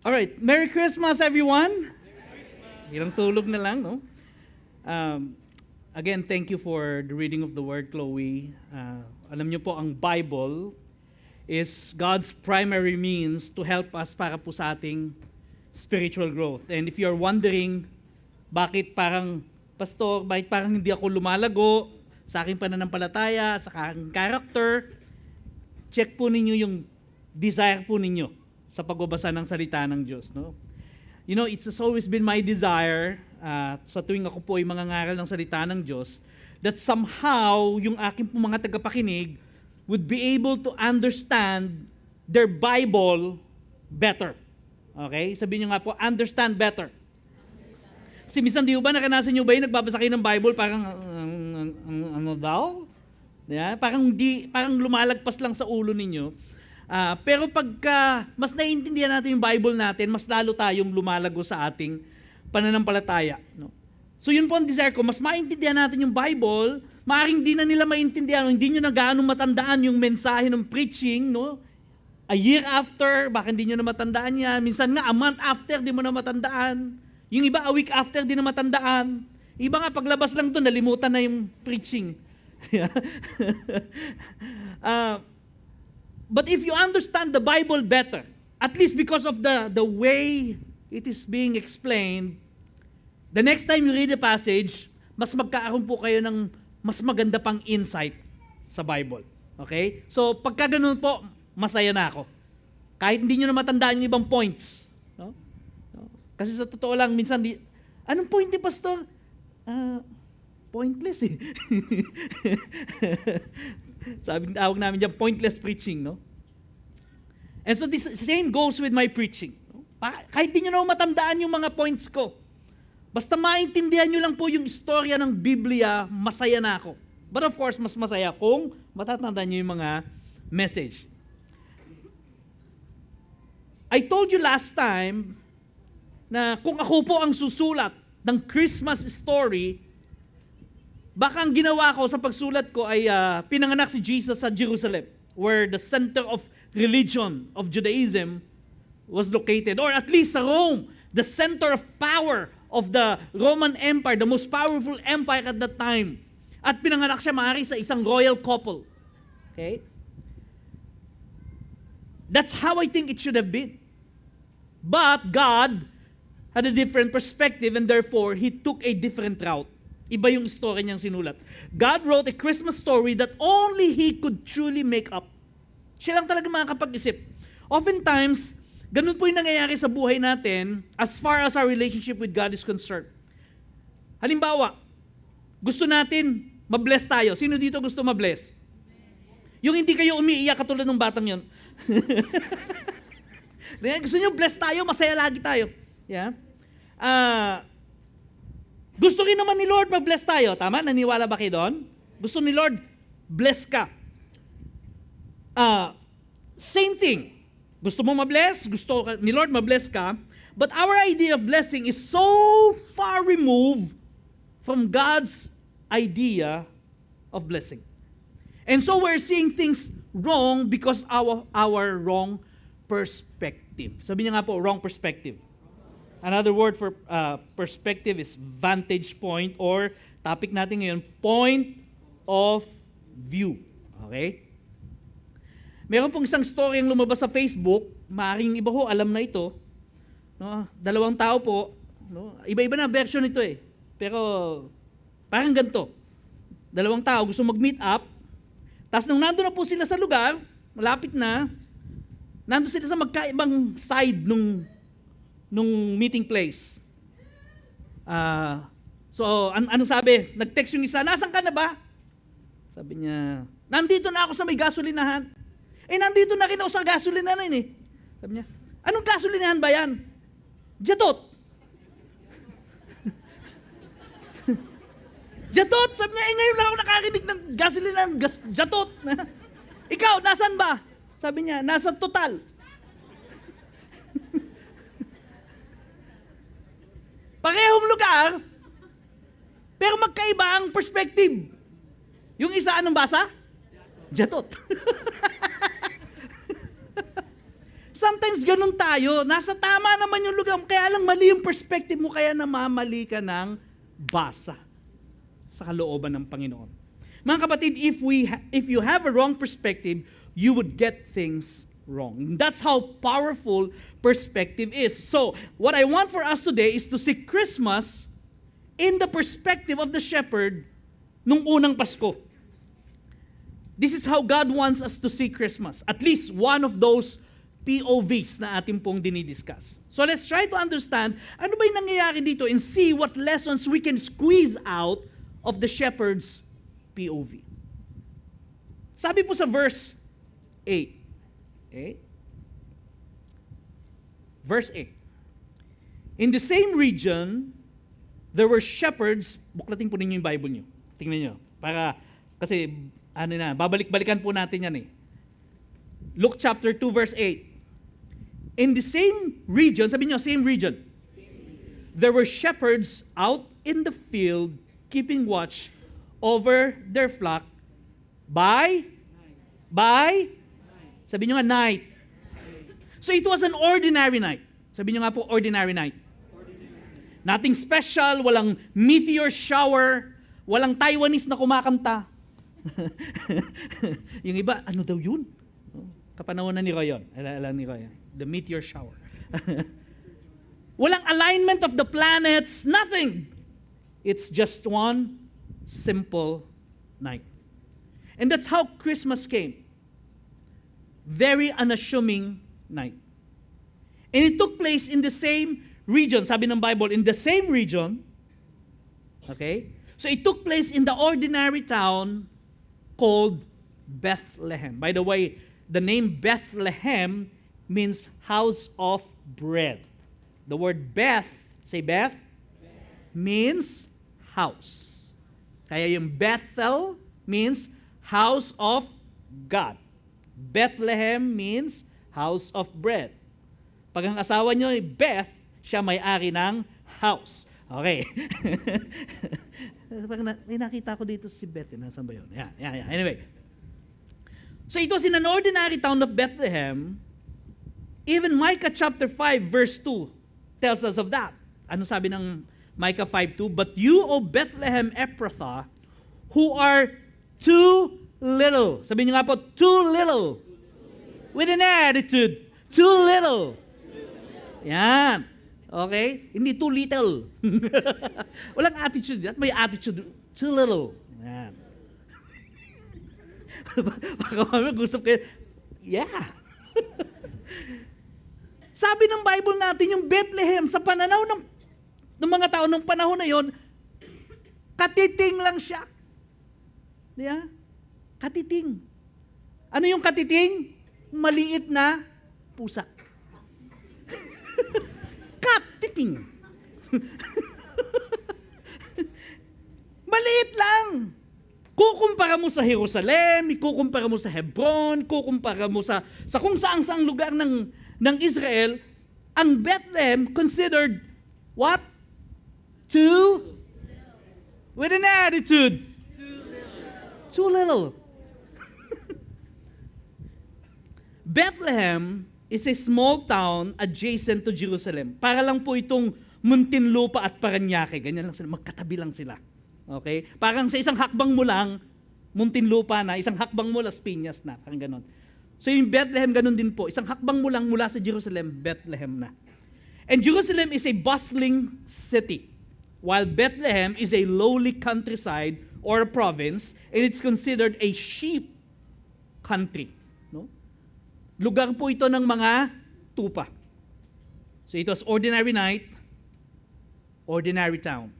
Alright, Merry Christmas everyone! Ilang tulog na lang, no? Again, thank you for the reading of the Word, Chloe. Alam niyo po, ang Bible is God's primary means to help us para po sa ating spiritual growth. And if you're wondering, bakit parang, Pastor, bakit parang hindi ako lumalago sa aking pananampalataya, sa aking character, check po ninyo yung desire po ninyo sa pagbabasa ng salita ng Diyos, no? You know, it's always been my desire, sa tuwing ako po ay mangangaral ng salita ng Diyos, that somehow yung aking po mga tagapakinig would be able to understand their Bible better. Okay? Sabihin nyo nga po, understand better. Kasi minsan di ba nakanasan nyo ba yung nagbabasa kayo ng Bible parang, ano daw? Yeah? Parang lumalagpas lang sa ulo ninyo. Pero pagka mas naiintindihan natin yung Bible natin, mas lalo tayong lumalago sa ating pananampalataya. No? So yun po ang desire ko, mas maintindihan natin yung Bible, maaaring di na nila maintindihan, hindi nyo na gaano matandaan yung mensahe ng preaching, no? A year after, baka hindi nyo na matandaan yan. Minsan nga, a month after, di mo na matandaan. Yung iba, a week after, di na matandaan. Iba nga, paglabas lang doon, nalimutan na yung preaching. But if you understand the Bible better, at least because of the way it is being explained, the next time you read the passage, mas magkakaroon po kayo ng mas maganda pang insight sa Bible. Okay? So, pagka ganun po, masaya na ako. Kahit hindi nyo na matandaan yung ibang points. No? Kasi sa totoo lang, minsan, anong point ni Pastor? Pointless eh. Sabi tawag namin dyan, pointless preaching, no? And so this same goes with my preaching. No? Kahit di nyo na matandaan yung mga points ko, basta maintindihan nyo lang po yung istorya ng Biblia, masaya na ako. But of course, mas masaya kung matatandaan nyo yung mga message. I told you last time na kung ako po ang susulat ng Christmas story, baka ang ginawa ko sa pagsulat ko ay pinanganak si Jesus sa Jerusalem, where the center of religion of Judaism was located, or at least sa Rome, the center of power of the Roman Empire, the most powerful empire at that time. At pinanganak siya maaari sa isang royal couple. Okay? That's how I think it should have been. But God had a different perspective, and therefore, He took a different route. Iba yung story niyang sinulat. God wrote a Christmas story that only He could truly make up. Siya lang talaga makakapag-isip. Oftentimes, ganun po yung nangyayari sa buhay natin as far as our relationship with God is concerned. Halimbawa, gusto natin mabless tayo. Sino dito gusto mabless? Yung hindi kayo umiiyak katulad ng batang yun. Gusto nyo bless tayo, masaya lagi tayo. Yeah? Gusto rin naman ni Lord mag-bless tayo. Tama? Naniwala ba kayo doon? Gusto ni Lord, bless ka. Same thing. Gusto mo ma-bless? Gusto ni Lord ma-bless ka. But our idea of blessing is so far removed from God's idea of blessing. And so we're seeing things wrong because our wrong perspective. Sabi niya nga po, wrong perspective. Another word for perspective is vantage point, or topic natin ngayon, point of view. Okay? Meron pong isang story yung lumabas sa Facebook, maaaring iba ho, alam na ito. No? Dalawang tao po, no? Iba-iba na version ito eh. Pero parang ganito. Dalawang tao gusto mag-meet up, tapos nung nandun na po sila sa lugar, malapit na, nandun sila sa magkaibang side nung meeting place. So, ano sabi? Nag-text yung isa, nasan ka na ba? Sabi niya, nandito na ako sa may gasolinahan. Nandito na rin ako sa gasolinahan eh. Sabi niya, anong gasolinahan ba yan? Jatot. Jatot! Sabi niya, ngayon lang ako nakarinig ng gasolinahan, Jatot. Ikaw, nasan ba? Sabi niya, nasa Total. Parehong lugar, pero magkaiba ang perspective. Yung isa, anong basa? Jatot. Sometimes ganun tayo. Nasa tama naman yung lugar. Kaya lang mali yung perspective mo, kaya namamali ka ng basa sa kalooban ng Panginoon. Mga kapatid, if you have a wrong perspective, you would get things wrong. That's how powerful perspective is. So, what I want for us today is to see Christmas in the perspective of the shepherd nung unang Pasko. This is how God wants us to see Christmas. At least one of those POVs na ating pong dinidiscuss. So let's try to understand ano ba yung nangyayari dito and see what lessons we can squeeze out of the shepherd's POV. Sabi po sa verse 8. Okay? Verse 8. In the same region, there were shepherds. Buklatin po ninyo yung Bible nyo. Tingnan nyo. Kasi, babalik-balikan po natin yan eh. Luke chapter 2, verse 8. In the same region, sabi nyo, same region. There were shepherds out in the field, keeping watch over their flock by sabi nyo nga, night. So it was an ordinary night. Sabi nyo nga po, ordinary night. Nothing special, walang meteor shower, walang Taiwanese na kumakanta. Yung iba, ano daw yun? Kapanahonan ni Roy yun. Alam ni Roy. The meteor shower. Walang alignment of the planets, nothing. It's just one simple night. And that's how Christmas came. Very unassuming night. And it took place in the same region. Sabi ng Bible, in the same region. Okay? So it took place in the ordinary town called Bethlehem. By the way, the name Bethlehem means house of bread. The word Beth, say Beth, means house. Kaya yung Bethel means house of God. Bethlehem means house of bread. Pag ang asawa nyo ay Beth, siya may-ari ng house. Okay. May nakita ko dito si Beth. Nasaan ba yun? Yeah. Anyway. So it was in an ordinary town of Bethlehem. Even Micah chapter 5 verse 2 tells us of that. Ano sabi ng Micah 5:2? But you, O Bethlehem Ephrathah, who are too little. Sabi niyo nga po, too little. With an attitude. Too little. Yan. Okay? Hindi too little. Walang attitude. At may attitude. Too little. Yan. Baka mamaya gusto kayo, yeah. Sabi ng Bible natin, yung Bethlehem, sa pananaw ng mga tao ng panahon na yon, katiting lang siya. Yeah? Katiting. Ano yung katiting? Maliit na pusa. Katiting. Maliit lang. Kukumpara mo sa Jerusalem, kukumpara mo sa Hebron, kukumpara mo sa kung saang lugar ng Israel, ang Bethlehem considered what? With an attitude. Too little. Bethlehem is a small town adjacent to Jerusalem. Para lang po itong Muntinlupa at Paranaque. Ganyan lang sila, magkatabi lang sila. Okay? Parang sa isang hakbang mo lang, Muntinlupa na, isang hakbang mo Las Piñas na. Parang ganon. So yung Bethlehem, ganon din po. Isang hakbang mo lang mula sa Jerusalem, Bethlehem na. And Jerusalem is a bustling city, while Bethlehem is a lowly countryside or a province, and it's considered a sheep country. No? Lugar po ito ng mga tupa. So it was ordinary night, ordinary town.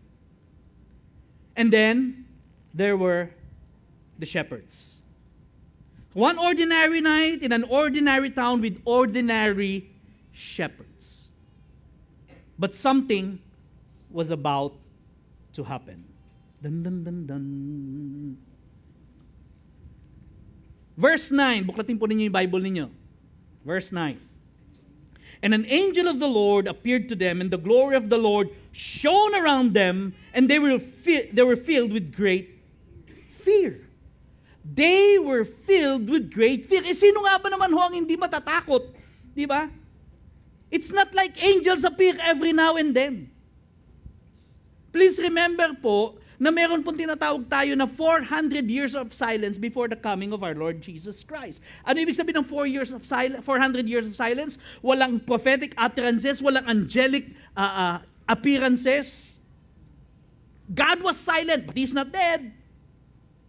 And then, there were the shepherds. One ordinary night in an ordinary town with ordinary shepherds. But something was about to happen. Dun, dun, dun, dun. Verse 9, buklatin po ninyo yung Bible ninyo. Verse 9. And an angel of the Lord appeared to them, and the glory of the Lord shone around them, and they were filled with great fear. They were filled with great fear. Eh, sino nga ba naman ho ang hindi matatakot Di ba? It's not like angels appear every now and then. Please remember po na meron pong tinatawag tayo na 400 years of silence before the coming of our Lord Jesus Christ. Ano ibig sabihin ng 400 years of silence? Walang prophetic utterances, walang angelic appearances. God was silent, but He's not dead.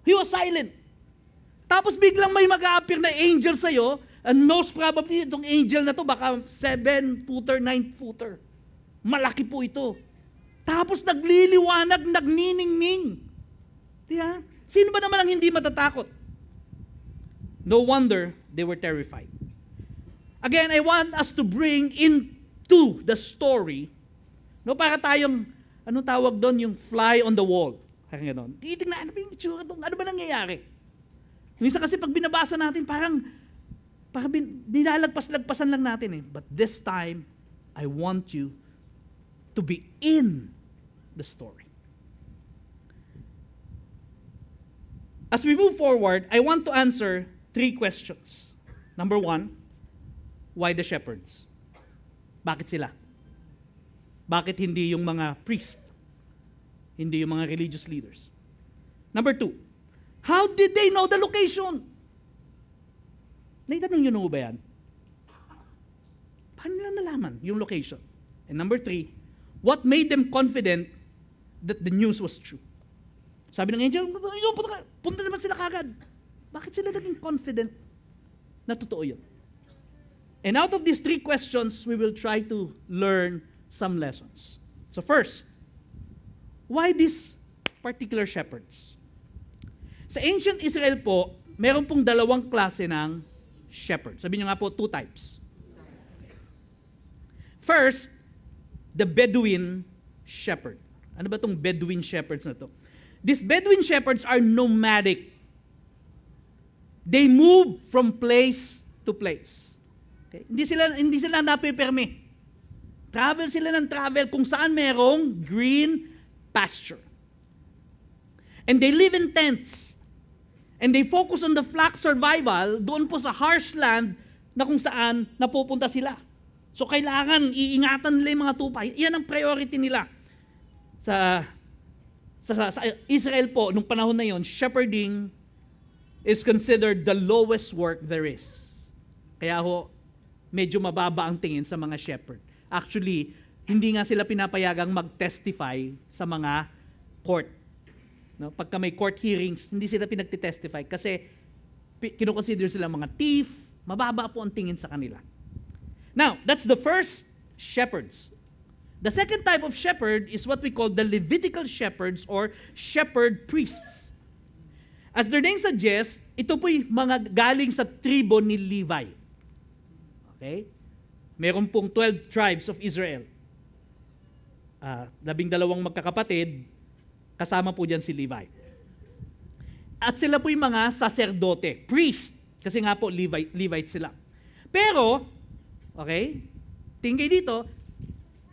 He was silent. Tapos biglang may mag-a-appear na angel sa'yo, and most probably itong angel na to baka 7-footer, 9-footer. Malaki po ito. Tapos nagliliwanag, nagniningning. Diba? Sino ba naman ang hindi matatakot? No wonder they were terrified. Again, I want us to bring into the story, no, para tayong, anong tawag doon, yung fly on the wall. Kaya gano'n. Titignan, ano ba yung itsura doon? Ano ba nangyayari? Minsan kasi pag binabasa natin, parang nilalagpas-lagpasan lang natin eh. But this time, I want you to be in the story. As we move forward, I want to answer 3 questions. Number 1, why the shepherds? Bakit sila? Bakit hindi yung mga priest? Hindi yung mga religious leaders? Number 2, how did they know the location? Naitanong nyo ba yan? Paano nila nalaman yung location? And number 3, what made them confident that the news was true? Sabi ng angel, punta naman sila kagad. Bakit sila naging confident na totoo yun? And out of these 3 questions, we will try to learn some lessons. So first, why these particular shepherds? Sa ancient Israel po, meron pong 2 klase ng shepherd. Sabi nyo nga po, 2 types. First, the Bedouin shepherd. Ano ba itong Bedouin shepherds na to? These Bedouin shepherds are nomadic. They move from place to place. Okay? Hindi sila napipirmi. Travel sila ng travel kung saan merong green pasture. And they live in tents. And they focus on the flock survival doon po sa harsh land na kung saan napupunta sila. So kailangan iingatan nila yung mga tupa. Yan ang priority nila. Sa Israel po, nung panahon na yon, shepherding is considered the lowest work there is. Kaya ho, medyo mababa ang tingin sa mga shepherd. Actually, hindi nga sila pinapayagang mag-testify sa mga court. No? Pagka may court hearings, hindi sila pinagtitestify kasi kinoconsider sila mga thief, mababa po ang tingin sa kanila. Now, that's the first shepherds. The second type of shepherd is what we call the Levitical shepherds or shepherd priests. As their name suggests, ito po'y mga galing sa tribo ni Levi. Okay? Meron pong 12 tribes of Israel. 12 magkakapatid, kasama po dyan si Levi. At sila po'y mga saserdote, priest, kasi nga po Levite sila. Pero, okay, tingin dito,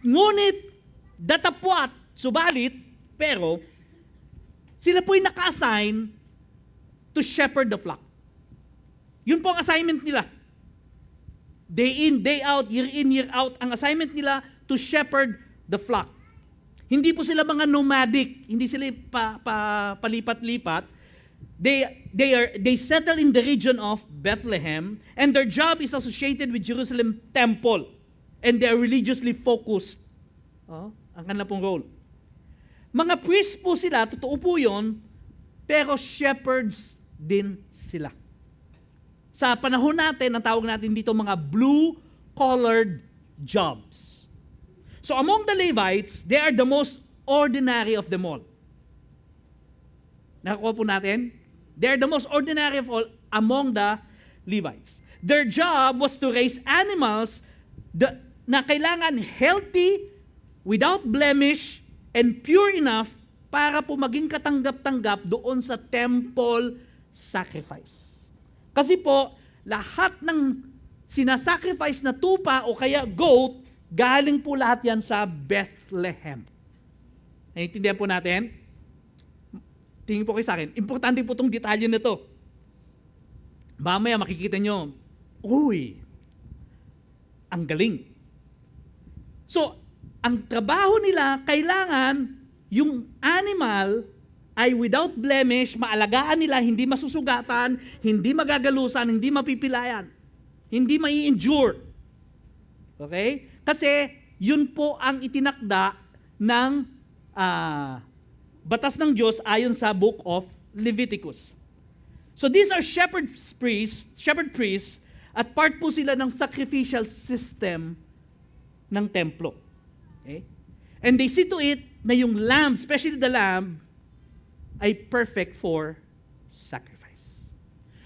ngunit, datapwat, subalit, pero, sila po'y naka-assign to shepherd the flock. Yun po ang assignment nila. Day in, day out, year in, year out, ang assignment nila to shepherd the flock. Hindi po sila mga nomadic, hindi sila palipat-lipat. They settle in the region of Bethlehem, and their job is associated with Jerusalem temple, and they are religiously focused. Ang kanila pong role. Mga priests po sila, totoo po yun, pero shepherds din sila. Sa panahon natin, ang tawag natin dito mga blue-collared jobs. So among the Levites, they are the most ordinary of them all. Nakakuha po natin? They are the most ordinary of all among the Levites. Their job was to raise animals na kailangan healthy, without blemish, and pure enough para po maging katanggap-tanggap doon sa temple sacrifice. Kasi po, lahat ng sinasacrifice na tupa o kaya goat, galing po lahat yan sa Bethlehem. Naiintindihan po natin? Tingin po kayo sa akin, importante po itong detalye na ito. Mamaya makikita nyo, uy, Ang galing. So, ang trabaho nila, kailangan yung animal ay without blemish, maalagaan nila, hindi masusugatan, hindi magagalusan, hindi mapipilayan, hindi mai-injure. Okay? Kasi yun po ang itinakda ng batas ng Diyos ayon sa book of Leviticus. So these are shepherd priests, at part po sila ng sacrificial system ng templo. Okay? And they see to it na yung lamb, especially the lamb, ay perfect for sacrifice.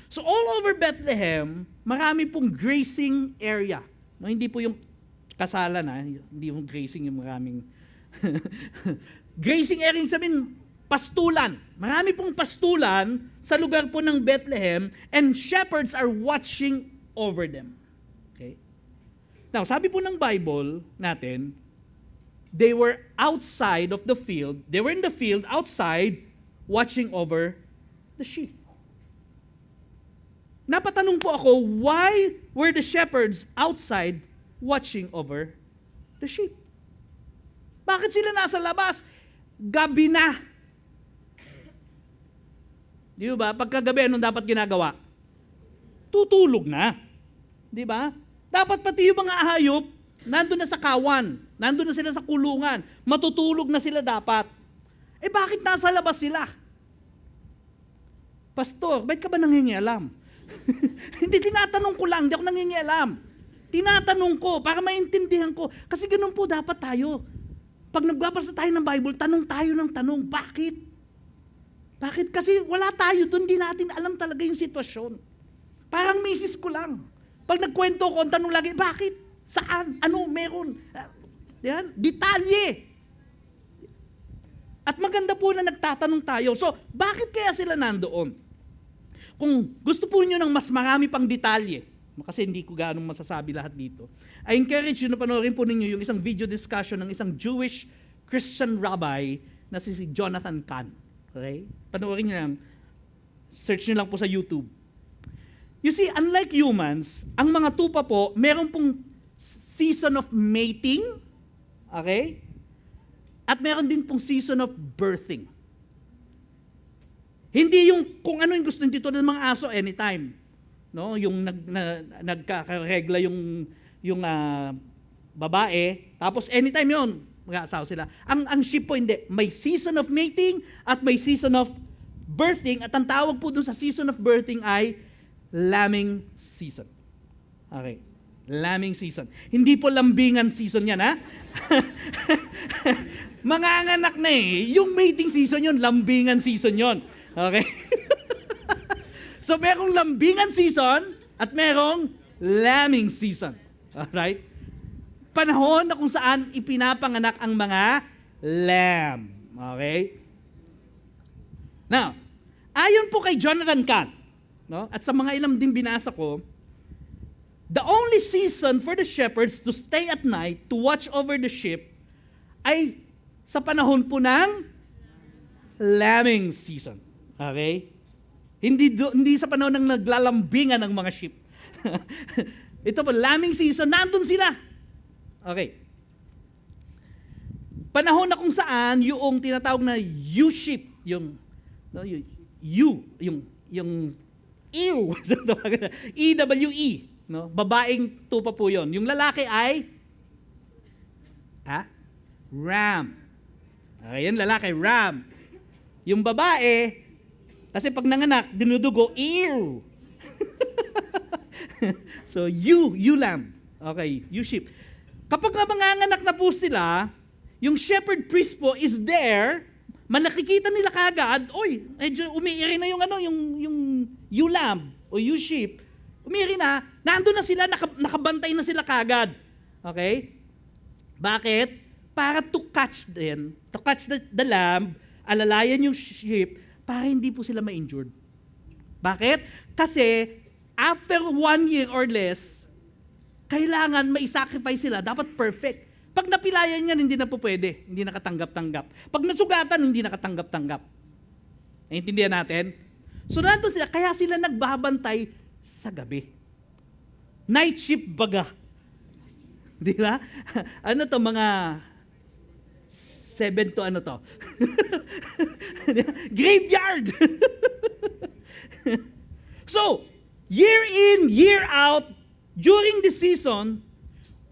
So all over Bethlehem, marami pong grazing area. No, hindi po yung kasalan, hindi yung grazing yung maraming grazing area, sabihin, pastulan. Marami pong pastulan sa lugar po ng Bethlehem, and shepherds are watching over them. Okay? Now, sabi po ng Bible natin, they were outside of the field, they were in the field outside watching over the sheep. Napatanong po ako, why were the shepherds outside watching over the sheep? Bakit sila nasa labas? Gabi na. Di ba? Pagkagabi, anong dapat ginagawa? Tutulog na. Di ba? Dapat pati yung mga hayop, nandun na sa kawan, nandun na sila sa kulungan, matutulog na sila dapat. Eh bakit nasa labas sila? Pastor, bakit ka ba nangingialam? Hindi, tinatanong ko lang, hindi ako nangingialam. Tinatanong ko para maintindihan ko. Kasi ganun po dapat tayo. Pag nagbabasa tayo ng Bible, tanong tayo ng tanong, bakit? Bakit? Kasi wala tayo doon, di natin alam talaga yung sitwasyon. Parang misis ko lang. Pag nagkwento ko, ang tanong lagi, bakit? Saan? Ano? Meron? Yan? Detalye. At maganda po na nagtatanong tayo. So, bakit kaya sila nandoon? Kung gusto po niyo ng mas marami pang detalye, kasi hindi ko ganong masasabi lahat dito, I encourage you na panoorin po ninyo yung isang video discussion ng isang Jewish Christian rabbi na si Jonathan Cahn. Okay? Panoorin niyo lang. Search niyo lang po sa YouTube. You see, unlike humans, ang mga tupa po, meron pong season of mating, okay? At meron din pong season of birthing. Hindi yung kung ano yung gusto dito ng mga aso anytime. No, yung nagkakaregla yung babae, tapos anytime yon mag-aasawa sila. Ang sheep po hindi, may season of mating at may season of birthing, at ang tawag po dun sa season of birthing ay lambing season. Okay. Lambing season. Hindi po lambingan season yan, ha? Manganganak na eh. Yung mating season yon, lambingan season yon. Okay? So, merong lambingan season at merong lambing season. Alright? Panahon na kung saan ipinapanganak ang mga lamb. Okay? Now, ayon po kay Jonathan Cahn, no? At sa mga ilang din binasa ko, the only season for the shepherds to stay at night to watch over the sheep ay sa panahon po ng lambing season. Okay? Hindi sa panahon ng naglalambingan ng mga sheep. Ito po, lambing season, nandun sila. Okay. Panahon na kung saan yung tinatawag na ewe sheep, yung ewe, E-W-E, no? Babaeng tupa po yon. Yung lalaki ay ram. Ayan, lalaki, ram. Yung babae, kasi pag nanganak, dinudugo, ew. So, ewe lamb. Okay, ewe sheep. Kapag manganganak na po sila, yung shepherd priest po is there, nakikita nila kagad, oy, medyo umiiri na yung ewe lamb o ewe sheep. Umiiri na, nandun na sila, nakabantay na sila kagad. Okay? Bakit? Para to catch the lamb, alalayan yung sheep, para hindi po sila ma-injured. Bakit? Kasi, after 1 year or less, kailangan mai-sacrifice sila, dapat perfect. Pag napilayan yan, hindi na po pwede, hindi nakatanggap-tanggap. Pag nasugatan, hindi nakatanggap-tanggap. Naintindihan natin? So, nandun sila, kaya sila nagbabantay sa gabi. Night shift baga. Di ba? Ano to, mga 7 to ano to? Graveyard! So, year in, year out, during the season,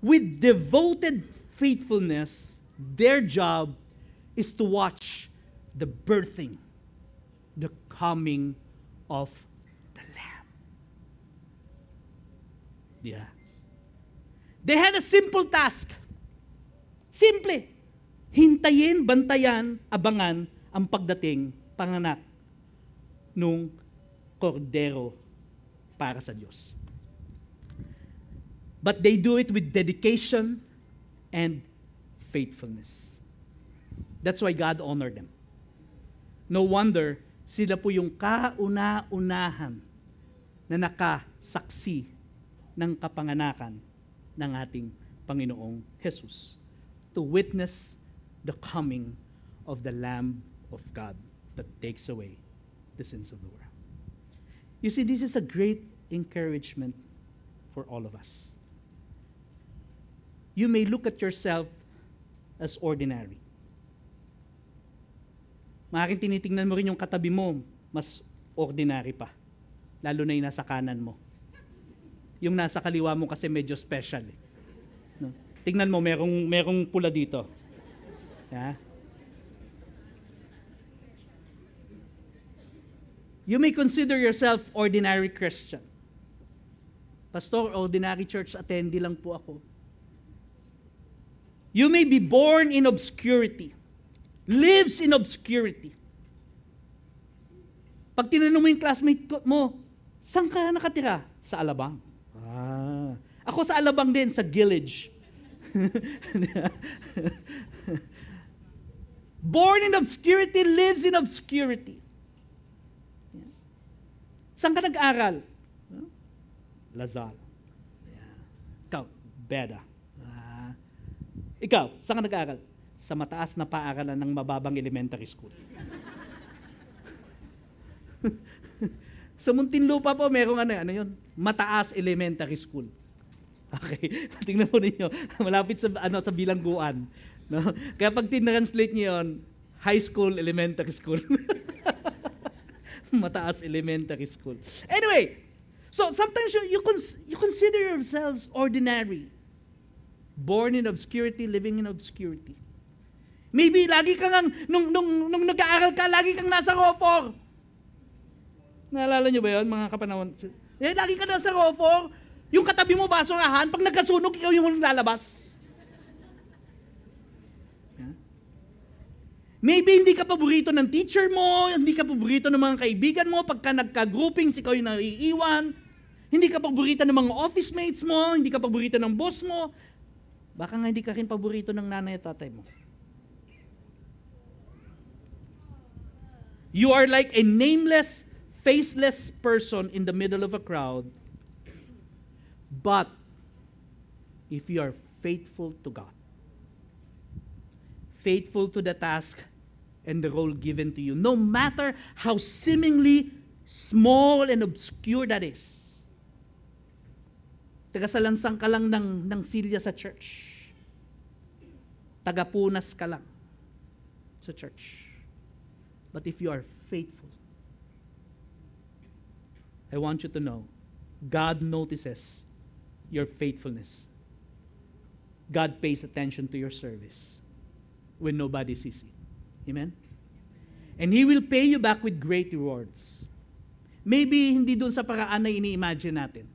with devoted faithfulness, their job is to watch the birthing, the coming of the Lamb. Yeah. They had a simple task. Simple. Hintayin, bantayan, abangan ang pagdating, panganak nung kordero para sa Diyos. But they do it with dedication and faithfulness. That's why God honored them. No wonder, sila po yung kauna-unahan na nakasaksi ng kapanganakan ng ating Panginoong Jesus to witness the coming of the Lamb of God that takes away the sins of the world. You see, this is a great encouragement for all of us. You may look at yourself as ordinary. Maaaring tinitingnan mo rin yung katabi mo, mas ordinary pa. Lalo na yung nasa kanan mo. Yung nasa kaliwa mo kasi medyo special. No? Tingnan mo, merong pula dito. Yeah? You may consider yourself ordinary Christian. Pastor, ordinary church attendee lang po ako. You may be born in obscurity, lives in obscurity. Pag tinanong mo yung classmate mo, saan ka nakatira? Sa Alabang. Ako sa Alabang din, sa Gillage. Born in obscurity, lives in obscurity. Saan ka nag-aral? Lazal. Ikaw, Beda. Ikaw, saan ka nag-aral? Sa mataas na paaralan ng mababang elementary school. Sa Muntinlupa po, merong ano yun? Mataas elementary school. Okay, tingnan po ninyo, malapit sa bilangguan. No? Kaya pag tinranslate niyo yun, high school, elementary school. Mataas elementary school. Anyway, so sometimes you consider yourselves ordinary. Born in obscurity, living in obscurity. Maybe lagi kang nung nag-aaral ka, lagi kang nasa RO4. Naalala niyo ba 'yon, mga kapanahon? Lagi ka nasa RO4, yung katabi mo basurahan, pag nagkasunog, ikaw yung lalabas. Maybe hindi ka paborito ng teacher mo, hindi ka paborito ng mga kaibigan mo, pagka nagka-groupings, ikaw yung naiiwan. Hindi ka paborito ng mga office mates mo, hindi ka paborito ng boss mo. Baka nga hindi ka rin paborito ng nanay at tatay mo. You are like a nameless, faceless person in the middle of a crowd. But if you are faithful to God, faithful to the task and the role given to you, no matter how seemingly small and obscure that is. Tagasalansang ka lang ng silya sa church. Tagapunas ka lang sa church. But if you are faithful, I want you to know, God notices your faithfulness. God pays attention to your service when nobody sees it. Amen? And He will pay you back with great rewards. Maybe hindi doon sa paraan na ini-imagine natin.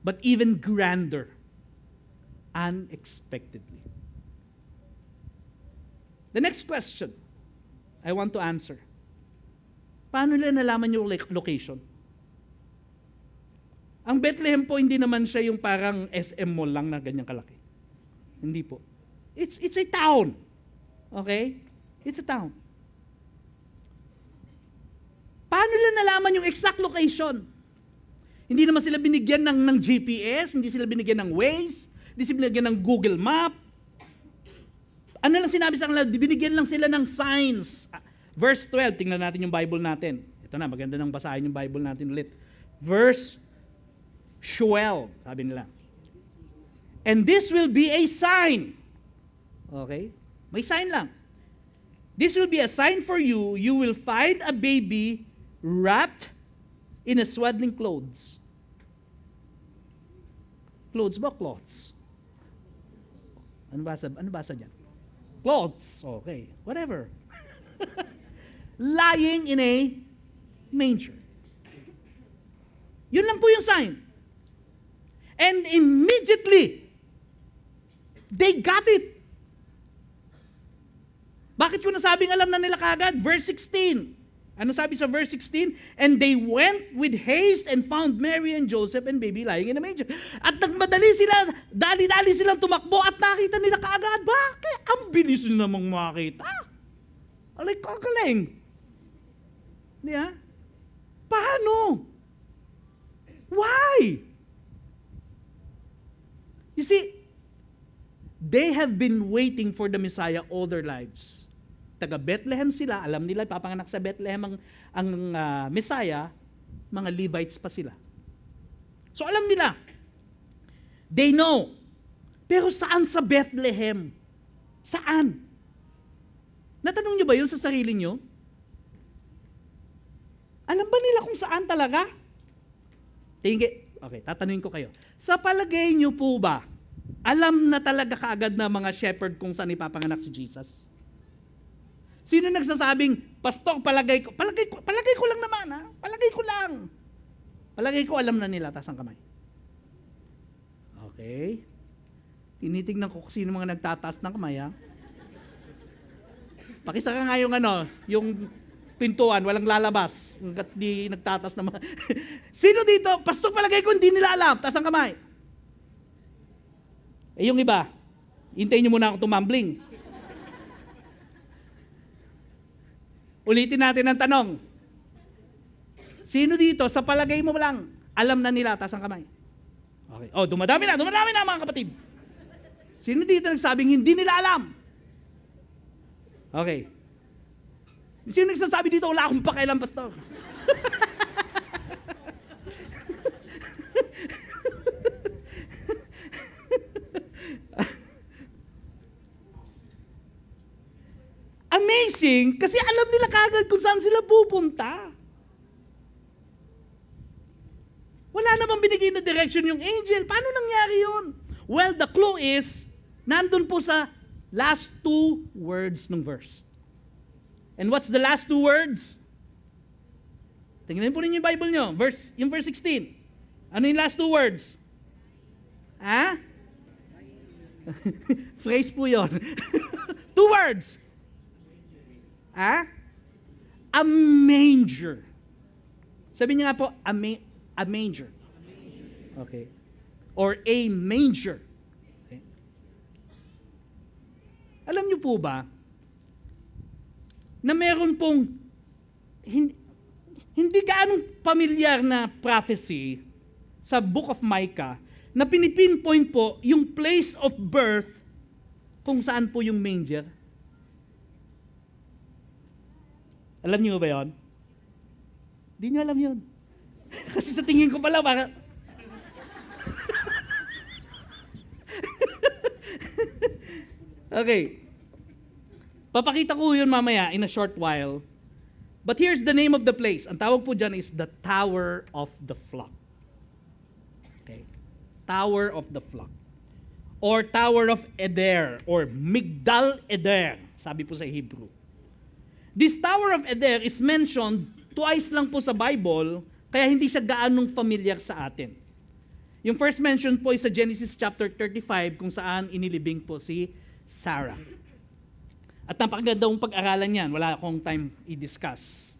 But even grander, unexpectedly. The next question I want to answer. Paano nila nalaman yung location? Ang Bethlehem po, hindi naman siya yung parang SM mall lang na ganyang kalaki. Hindi po. It's a town. Okay? It's a town. Paano nila nalaman yung exact location? Hindi naman sila binigyan ng GPS, hindi sila binigyan ng Waze, hindi sila binigyan ng Google Map. Ano lang sinabi sa kanila? Binigyan lang sila ng signs. Verse 12, tingnan natin yung Bible natin. Ito na, maganda nang basahin yung Bible natin ulit. Verse 12, sabi nila. And this will be a sign. Okay? May sign lang. This will be a sign for you. You will find a baby wrapped in a swaddling clothes. Clothes ba? Cloths. Ano basa dyan? Clothes. Okay. Whatever. Lying in a manger. Yun lang po yung sign. And immediately, they got it. Bakit ko nasabing alam na nila kagad? Verse 16. Ano sabi sa verse 16? And they went with haste and found Mary and Joseph and baby lying in a manger. At nagmadali sila, dali-dali silang tumakbo at nakita nila kaagad. Bakit? Ang bilis nila namang makita. Alay, kagaling. Di ba? Paano? Why? You see, they have been waiting for the Messiah all their lives. Taga Bethlehem sila, alam nila papanganak sa Bethlehem ang Messiah, mga Levites pa sila. So alam nila, they know. Pero saan sa Bethlehem? Saan? Natanong nyo ba yun sa sarili nyo? Alam ba nila kung saan talaga? Okay, tatanungin ko kayo. Sa palagay nyo po ba, alam na talaga kaagad na mga shepherd kung saan ipapanganak si Jesus? Sino nagsasabing, Pastor, palagay ko lang naman, ha? Palagay ko lang. Palagay ko alam na nila, taas ang kamay. Okay. Tinitignan ko kung sino mga nagtataas ng kamay, ha? Pakisaka nga yung pintuan, walang lalabas. Hanggat di nagtataas ng mga... Sino dito? Pastor, palagay ko hindi nila alam, taas ang kamay. Eh yung iba, hintayin nyo muna ako tumambling. Ulitin natin ang tanong. Sino dito, sa palagay mo lang, alam na nila, taas ang kamay? Okay. Oh, dumadami na mga kapatid. Sino dito nagsabing hindi nila alam? Okay. Sino nagsasabi dito, wala akong pakialam, Pastor? Amazing, kasi alam nila kagad kung saan sila pupunta. Wala namang binigay na direction yung angel. Paano nangyari yun? Well, the clue is, nandun po sa last two words ng verse. And what's the last two words? Tingnan po ninyo yung Bible nyo. Yung verse 16. Ano yung last two words? Ha? Phrase po yun. Two words. Ha? A manger. Sabi niya nga po, a manger. Okay. Or a manger. Okay. Alam niyo po ba, na meron pong hindi gaanong pamilyar na prophecy sa Book of Micah na pinipinpoint po yung place of birth kung saan po yung manger. Alam niyo ba yun? Hindi niyo alam yun. Kasi sa tingin ko pala, baka... Okay. Papakita ko yun mamaya in a short while. But here's the name of the place. Ang tawag po dyan is the Tower of the Flock. Okay. Tower of the Flock. Or Tower of Eder. Or Migdal Eder. Sabi po sa Hebrew. This Tower of Eder is mentioned twice lang po sa Bible, kaya hindi siya gaanong familiar sa atin. Yung first mention po is sa Genesis chapter 35, kung saan inilibing po si Sarah. At napakagandang pag-aralan yan, wala akong time i-discuss.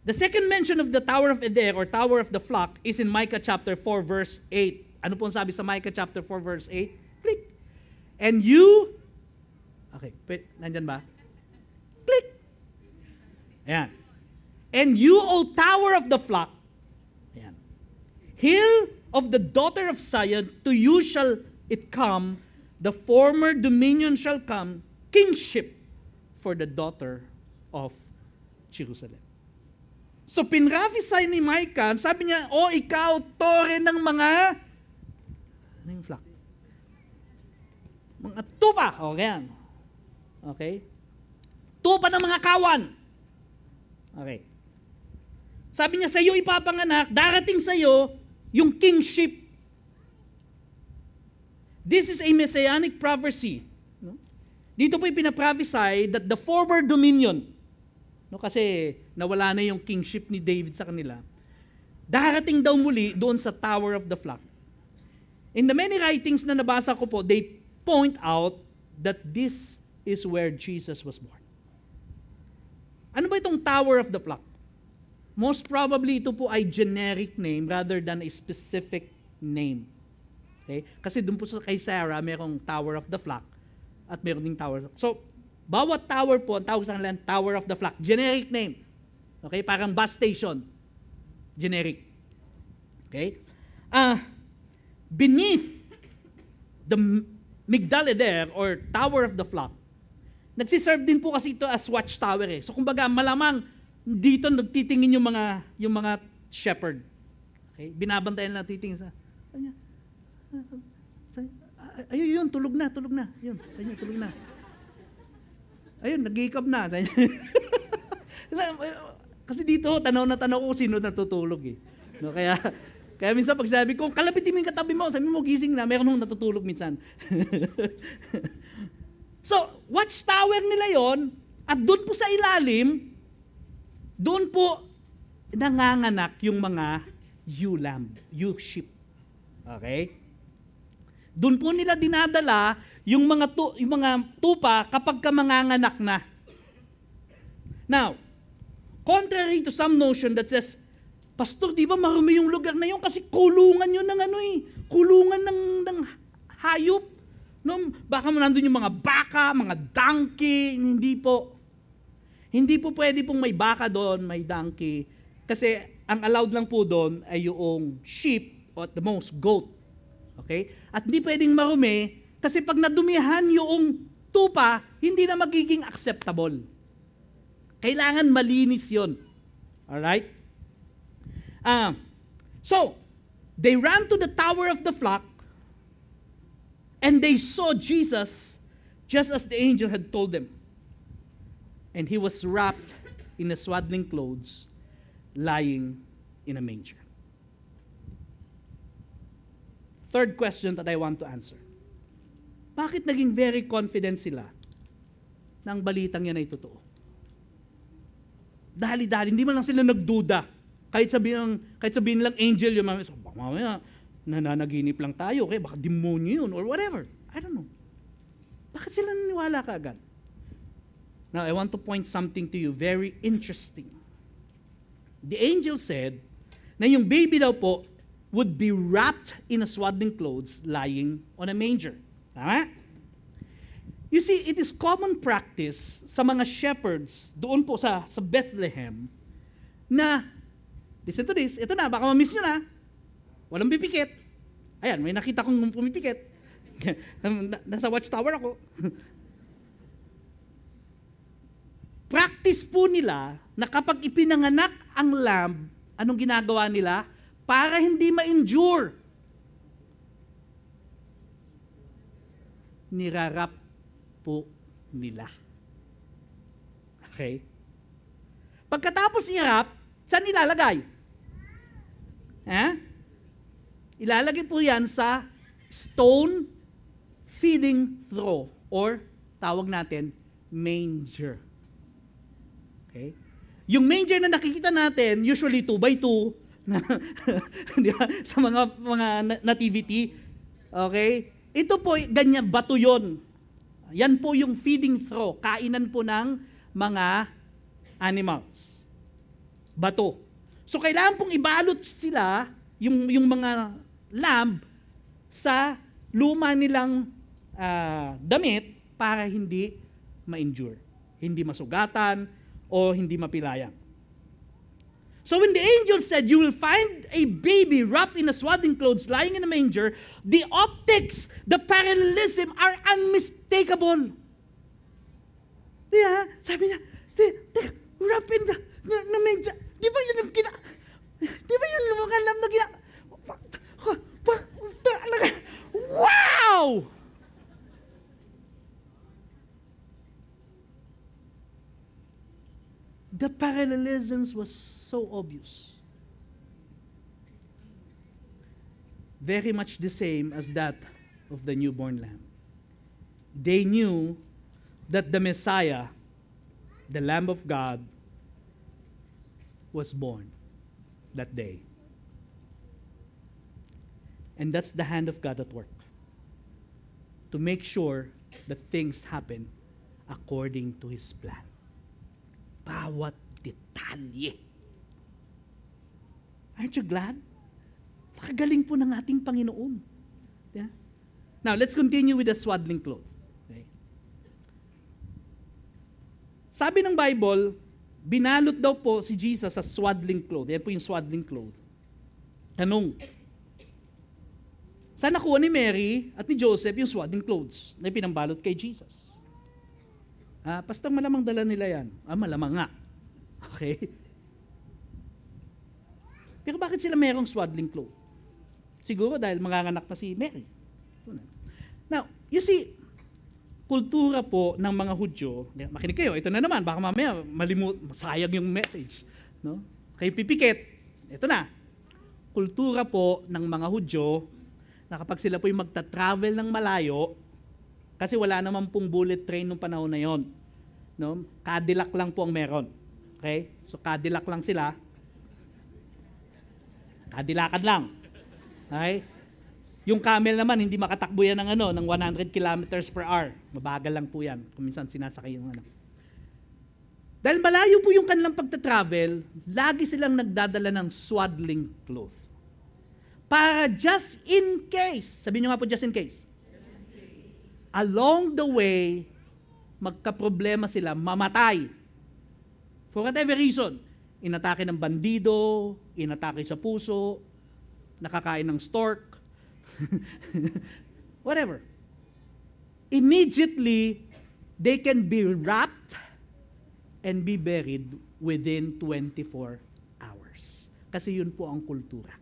The second mention of the Tower of Eder or Tower of the Flock is in Micah chapter 4 verse 8. Ano po ang sabi sa Micah chapter 4 verse 8? Click. And you, okay, nandyan ba? Click. Ayan. And you, O Tower of the Flock, ayan, hill of the daughter of Zion, to you shall it come, the former dominion shall come, kingship for the daughter of Jerusalem. So pinraphesy ni Micah, sabi niya, o ikaw, tore ng mga, ano yung flock? Mga tupa. Okay yan. Okay? Tupa ng mga kawan. Okay. Sabi niya, sa iyo ipapanganak, darating sa iyo yung kingship. This is a messianic prophecy. No? Dito po pinaprophesy that the former dominion, no, kasi nawala na yung kingship ni David sa kanila, darating daw muli doon sa Tower of the Flock. In the many writings na nabasa ko po, they point out that this is where Jesus was born. Ano ba itong Tower of the Flock? Most probably ito po ay generic name rather than a specific name. Okay? Kasi doon po kay Sarah, mayroong Tower of the Flock at mayroong ding Tower. So, bawat tower po, ang tawag sa kanila, Tower of the Flock. Generic name. Okay? Parang bus station. Generic. Okay? Beneath the Migdal Eder or Tower of the Flock, nagsiserve din po kasi ito as watchtower eh. So kumbaga malamang dito nagtitingin yung mga shepherd. Okay? Binabantayan lang titingin sa kanya. Ayun, tulog na. Ayun, kanya, tulog na. Ayun, nag-hiccup na. Kasi dito, tanaw ko sino natutulog eh. No, kaya minsan pag sabi ko, kalapitin mo yung katabi mo, sabi mo gising na, meron nung natutulog minsan. So, watchtower nila yon at doon po sa ilalim, doon po nanganganak yung mga ewe lamb, ewe sheep. Okay? Doon po nila dinadala yung mga tupa kapag ka manganganak na. Now, contrary to some notion that says, Pastor, di ba marumi yung lugar na yun kasi kulungan yun ng kulungan ng hayop. No, baka mo nandun yung mga baka, mga donkey, hindi po. Hindi po pwede pong may baka doon, may donkey. Kasi ang allowed lang po doon ay yung sheep or at the most goat. Okay? At hindi pwedeng marumi kasi pag nadumihan yung tupa, hindi na magiging acceptable. Kailangan malinis yun. Alright? So, they ran to the Tower of the Flock and they saw Jesus just as the angel had told them. And he was wrapped in a swaddling clothes, lying in a manger. Third question that I want to answer. Bakit naging very confident sila na ang balitang yan ay totoo? Dali-dali, hindi man lang sila nagduda. Kahit sabihin lang angel yung mamaya, nananaginip lang tayo, okay? Baka demonyo yun or whatever. I don't know. Bakit sila naniwala kaagad? Now, I want to point something to you very interesting. The angel said na yung baby daw po would be wrapped in a swaddling clothes lying on a manger. Tama? You see, it is common practice sa mga shepherds doon po sa Bethlehem na, listen to this, ito na, baka ma-miss nyo na, walang pipikit. Ayan, may nakita kong pumipikit. Nasa watchtower ako. Practice po nila na kapag ipinanganak ang lamb, anong ginagawa nila? Para hindi ma-injure. Nirarap po nila. Okay? Pagkatapos i-wrap, saan ilalagay? Ilalagay po yan sa stone feeding trough or tawag natin manger. Okay? Yung manger na nakikita natin, usually 2x2, di ba? Sa mga nativity, okay? Ito po, ganyan, bato yun. Yan po yung feeding trough, kainan po ng mga animals. Bato. So, kailangan pong ibalot sila, yung mga lamb, sa luma nilang damit para hindi ma-injure, hindi masugatan, o hindi mapilayang. So when the angel said, you will find a baby wrapped in a swaddling clothes lying in a manger, the optics, the parallelism are unmistakable. Diba? Sabi niya, wrapped in the manger. Di ba yun yung di ba yun yung mga alam na wow! The parallelisms was so obvious. Very much the same as that of the newborn lamb. They knew that the Messiah, the Lamb of God, was born that day. And that's the hand of God at work, to make sure that things happen according to His plan. Bawat detalye. Aren't you glad? Pakagaling po ng ating Panginoon. Yeah? Now, let's continue with the swaddling cloth. Okay? Sabi ng Bible, binalot daw po si Jesus sa swaddling cloth. Yan po yung swaddling cloth. Tanong, saan nakuha ni Mary at ni Joseph yung swaddling clothes na pinambalot kay Jesus? Pastor, malamang dala nila yan. Malamang nga. Okay? Pero bakit sila merong swaddling cloth? Siguro dahil manganganak na si Mary. Now, you see, kultura po ng mga Hudyo, makinig kayo, ito na naman, baka mamaya sayang yung message. No? Kayo pipikit, ito na. Kultura po ng mga Hudyo, na kapag sila po yung magta-travel ng malayo, kasi wala naman pong bullet train nung panahon na yon. No? Cadillac lang po ang meron. Okay? So Cadillac lang sila. Cadillacad lang. Okay? Yung camel naman, hindi makatakbo yan ng 100 kilometers per hour. Mabagal lang po yan. Kung minsan sinasakay yung Dahil malayo po yung kanilang pagta-travel, lagi silang nagdadala ng swaddling cloth. Para just in case, sabihin nyo nga po just in case, along the way, magka-problema sila, mamatay. For whatever reason, inatake ng bandido, inatake sa puso, nakakain ng stork, whatever. Immediately, they can be wrapped and be buried within 24 hours. Kasi yun po ang kultura.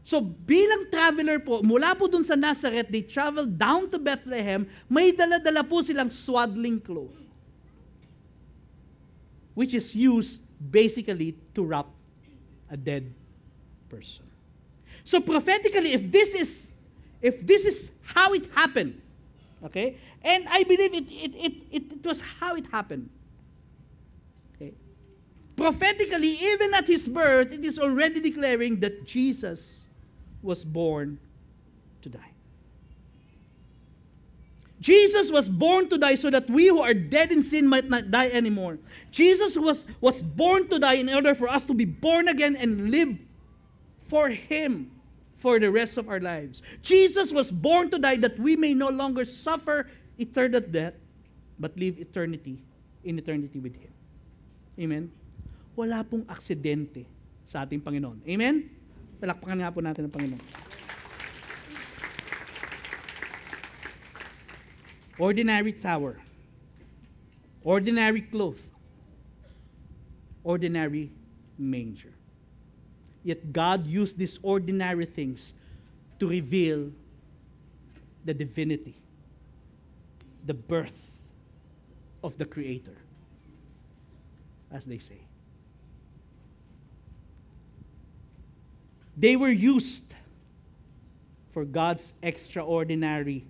So bilang traveler po, mula po dun sa Nazareth, they traveled down to Bethlehem, may dala-dala po silang swaddling cloth, which is used basically to wrap a dead person. So prophetically, if this is how it happened, okay, and I believe it was how it happened. Okay, prophetically, even at His birth, it is already declaring that Jesus was born to die. Jesus was born to die so that we who are dead in sin might not die anymore. Jesus was born to die in order for us to be born again and live for Him for the rest of our lives. Jesus was born to die that we may no longer suffer eternal death, but live in eternity with Him. Amen? Wala pong aksidente sa ating Panginoon. Amen? Palakpakan nga po natin ang Panginoon. Ordinary tower, ordinary cloth, ordinary manger. Yet God used these ordinary things to reveal the divinity, the birth of the Creator, as they say. They were used for God's extraordinary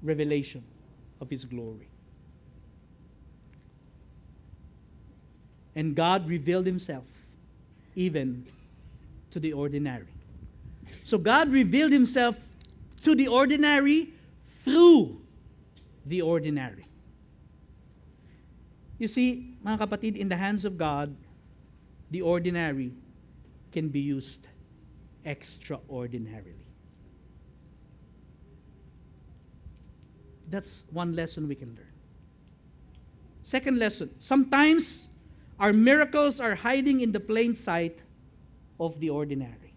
revelation of His glory. And God revealed Himself even to the ordinary. So God revealed Himself to the ordinary through the ordinary. You see, mga kapatid, in the hands of God, the ordinary can be used extraordinarily. That's one lesson we can learn. Second lesson, sometimes our miracles are hiding in the plain sight of the ordinary.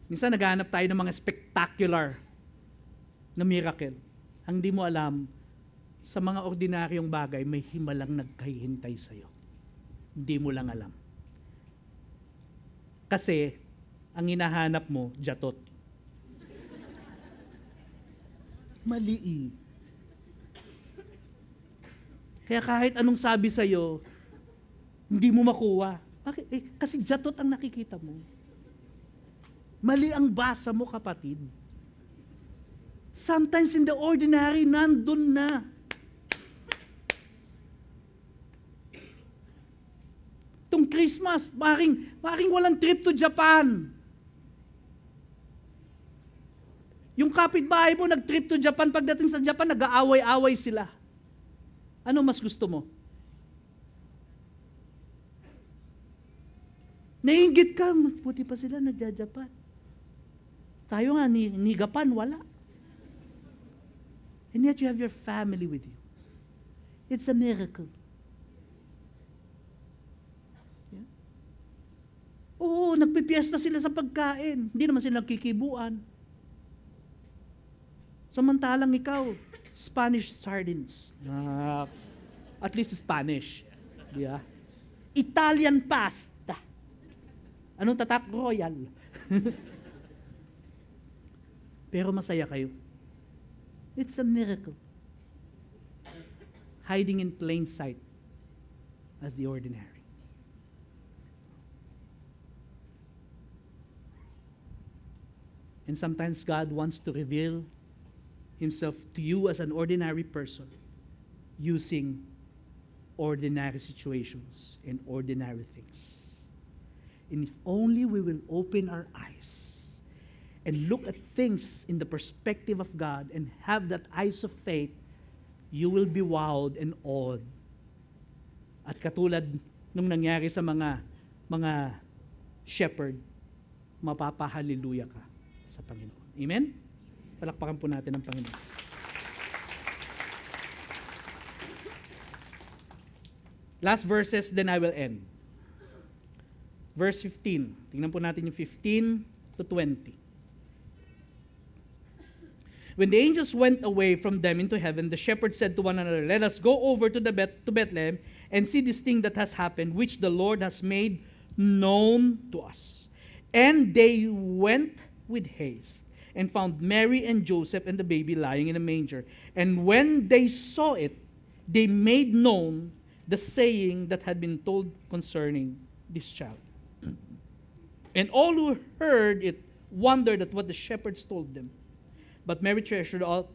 Minsan naghahanap tayo ng mga spectacular na miracle. Ang di mo alam, sa mga ordinaryong bagay, may himalang nagkahihintay sa'yo. Hindi mo lang alam. Kasi, ang hinahanap mo, jatot. Mali. Kaya kahit anong sabi sa'yo, hindi mo makuha. Bakit? Kasi jatot ang nakikita mo. Mali ang basa mo, kapatid. Sometimes in the ordinary, nandun na. Itong Christmas, maring walang trip to Japan. Yung kapitbahay mo nag-trip to Japan, pagdating sa Japan, nag-aaway-away sila. Ano mas gusto mo? Naiinggit ka, buti pa sila nagja-Japan. Tayo nga, ni Japan, wala. And yet you have your family with you. It's a miracle. Yeah? Oo, nagpipiesta sila sa pagkain. Hindi naman sila nagkikibuan. Samantalang ikaw, Spanish sardines. At least Spanish. Yeah. Italian pasta. Anong tatak? Royal. Pero masaya kayo. It's a miracle. Hiding in plain sight as the ordinary. And sometimes God wants to reveal Himself to you as an ordinary person using ordinary situations and ordinary things. And if only we will open our eyes and look at things in the perspective of God and have that eyes of faith, you will be wowed and awed. At katulad nung nangyari sa mga shepherd, mapapahaleluya ka sa Panginoon. Amen? Palakpakan po natin ang Panginoon. Last verses, then I will end. Verse 15. Tingnan po natin yung 15 to 20. When the angels went away from them into heaven, the shepherds said to one another, "Let us go over to Bethlehem and see this thing that has happened, which the Lord has made known to us." And they went with haste and found Mary and Joseph and the baby lying in a manger. And when they saw it, they made known the saying that had been told concerning this child. And all who heard it wondered at what the shepherds told them. But Mary treasured all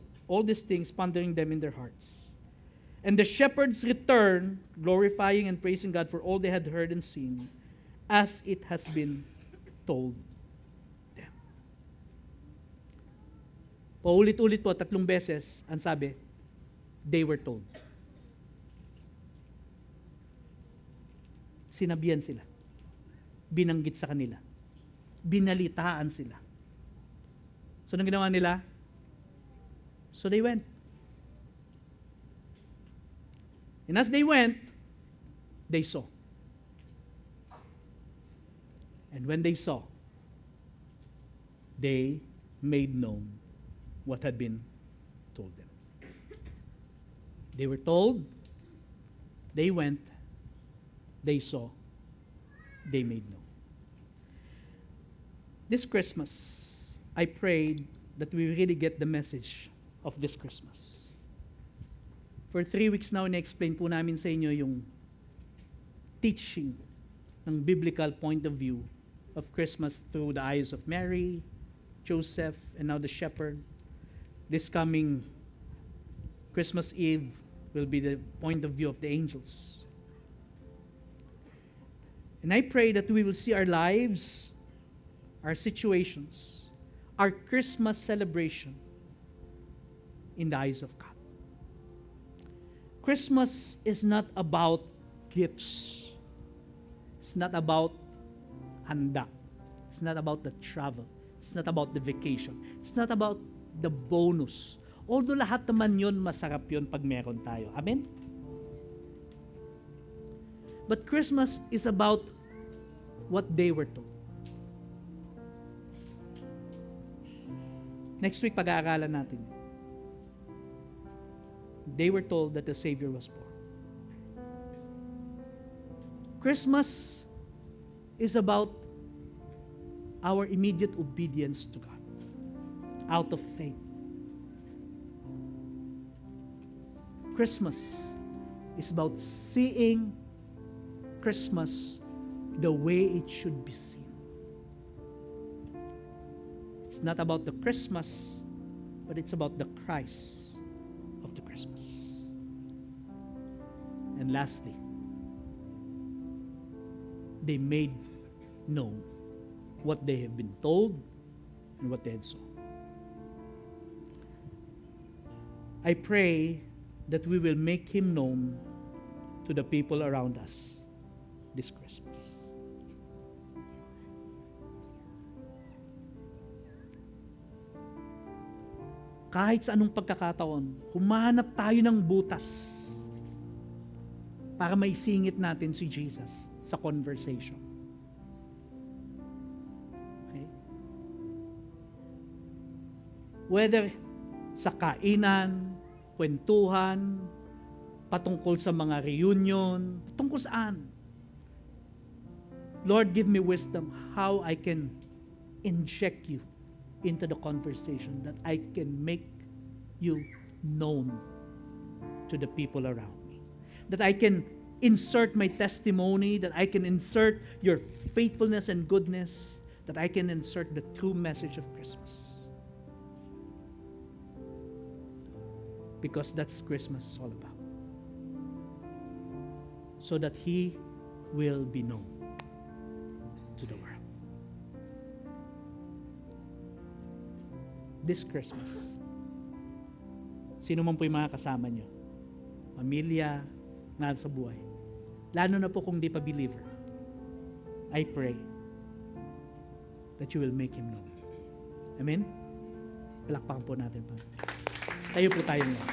these things, pondering them in their hearts. And the shepherds returned, glorifying and praising God for all they had heard and seen, as it has been told. Paulit-ulit po, 3 beses, ang sabi, they were told. Sinabihan sila. Binanggit sa kanila. Binalitaan sila. So, anong ginawa nila? So, they went. And as they went, they saw. And when they saw, they made known what had been told them. They were told, they went, they saw, they made known. This Christmas, I prayed that we really get the message of this Christmas. For 3 weeks now, na-explain po namin sa inyo yung teaching ng biblical point of view of Christmas through the eyes of Mary, Joseph, and now the shepherd. This coming Christmas Eve will be the point of view of the angels. And I pray that we will see our lives, our situations, our Christmas celebration in the eyes of God. Christmas is not about gifts. It's not about handa. It's not about the travel. It's not about the vacation. It's not about the bonus. Although lahat naman yun, masarap yun pag meron tayo. Amen? But Christmas is about what they were told. Next week, pag-aaralan natin. They were told that the Savior was born. Christmas is about our immediate obedience to God out of faith. Christmas is about seeing Christmas the way it should be seen. It's not about the Christmas, but it's about the Christ of the Christmas. And lastly, they made known what they have been told and what they had saw. I pray that we will make Him known to the people around us this Christmas. Kahit sa anong pagkakataon, humanap tayo ng butas para maisingit natin si Jesus sa conversation. Okay? Whether sa kainan, kwentuhan, patungkol sa mga reunion, patungkol saan. Lord, give me wisdom how I can inject you into the conversation, that I can make you known to the people around me. That I can insert my testimony, that I can insert your faithfulness and goodness, that I can insert the true message of Christmas. Because that's Christmas is all about. So that He will be known to the world. This Christmas, sino man po yung mga kasama nyo, pamilya, na sa buhay, lalo na po kung di pa believer, I pray that you will make Him known. Amen? Palakpakan po natin pa. Tayo po tayo ngayon.